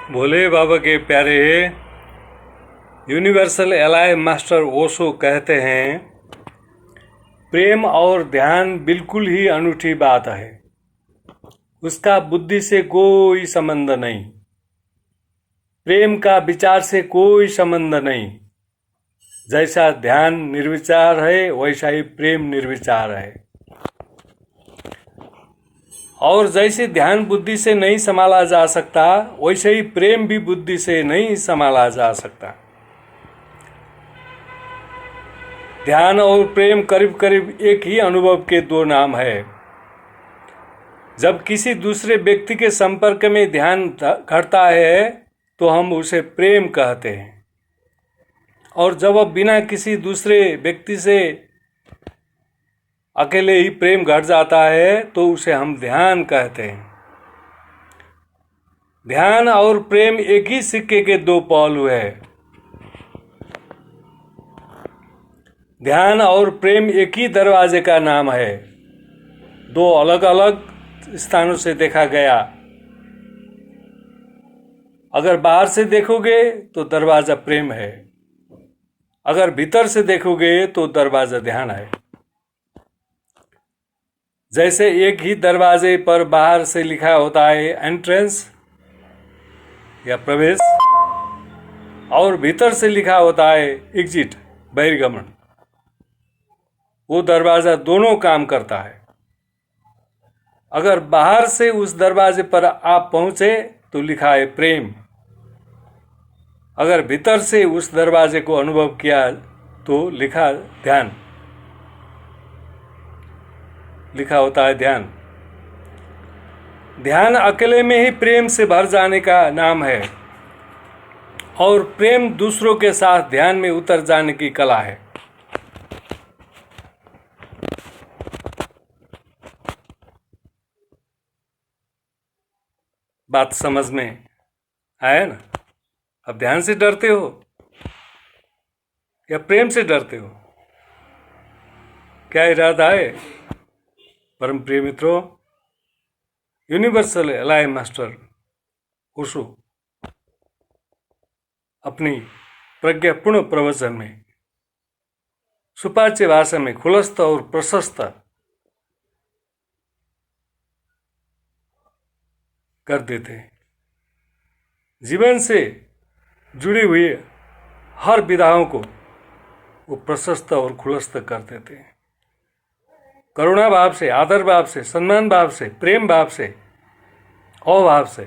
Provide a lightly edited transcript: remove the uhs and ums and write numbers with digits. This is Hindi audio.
भोले बाबा के प्यारे यूनिवर्सल एलाय मास्टर ओशो कहते हैं, प्रेम और ध्यान बिल्कुल ही अनूठी बात है। उसका बुद्धि से कोई संबंध नहीं, प्रेम का विचार से कोई संबंध नहीं। जैसा ध्यान निर्विचार है वैसा ही प्रेम निर्विचार है। और जैसे ध्यान बुद्धि से नहीं संभाला जा सकता, वैसे ही प्रेम भी बुद्धि से नहीं संभाला जा सकता। ध्यान और प्रेम करीब करीब एक ही अनुभव के दो नाम है। जब किसी दूसरे व्यक्ति के संपर्क में ध्यान घटता है तो हम उसे प्रेम कहते हैं, और जब वह बिना किसी दूसरे व्यक्ति से अकेले ही प्रेम घट जाता है तो उसे हम ध्यान कहते हैं। ध्यान और प्रेम एक ही सिक्के के दो पहलू है। ध्यान और प्रेम एक ही दरवाजे का नाम है। दो अलग अलग स्थानों से देखा गया। अगर बाहर से देखोगे तो दरवाजा प्रेम है, अगर भीतर से देखोगे तो दरवाजा ध्यान है। जैसे एक ही दरवाजे पर बाहर से लिखा होता है एंट्रेंस या प्रवेश, और भीतर से लिखा होता है एग्जिट बहिर्गमन, वो दरवाजा दोनों काम करता है। अगर बाहर से उस दरवाजे पर आप पहुंचे तो लिखा है प्रेम, अगर भीतर से उस दरवाजे को अनुभव किया तो लिखा होता है ध्यान। ध्यान अकेले में ही प्रेम से भर जाने का नाम है, और प्रेम दूसरों के साथ ध्यान में उतर जाने की कला है। बात समझ में आया ना? अब ध्यान से डरते हो या प्रेम से डरते हो? क्या इरादा है? परम प्रिय मित्रों, यूनिवर्सल एलाय मास्टर ओशो अपनी प्रज्ञापूर्ण प्रवचन में सुपाच्य भाषा में खुलस्त और प्रशस्त कर देते हैं। जीवन से जुड़ी हुई हर विधाओं को वो प्रशस्त और खुलस्त कर देते हैं। करुणा भाव से, आदर भाव से, सम्मान भाव से, प्रेम भाव से, अभाव से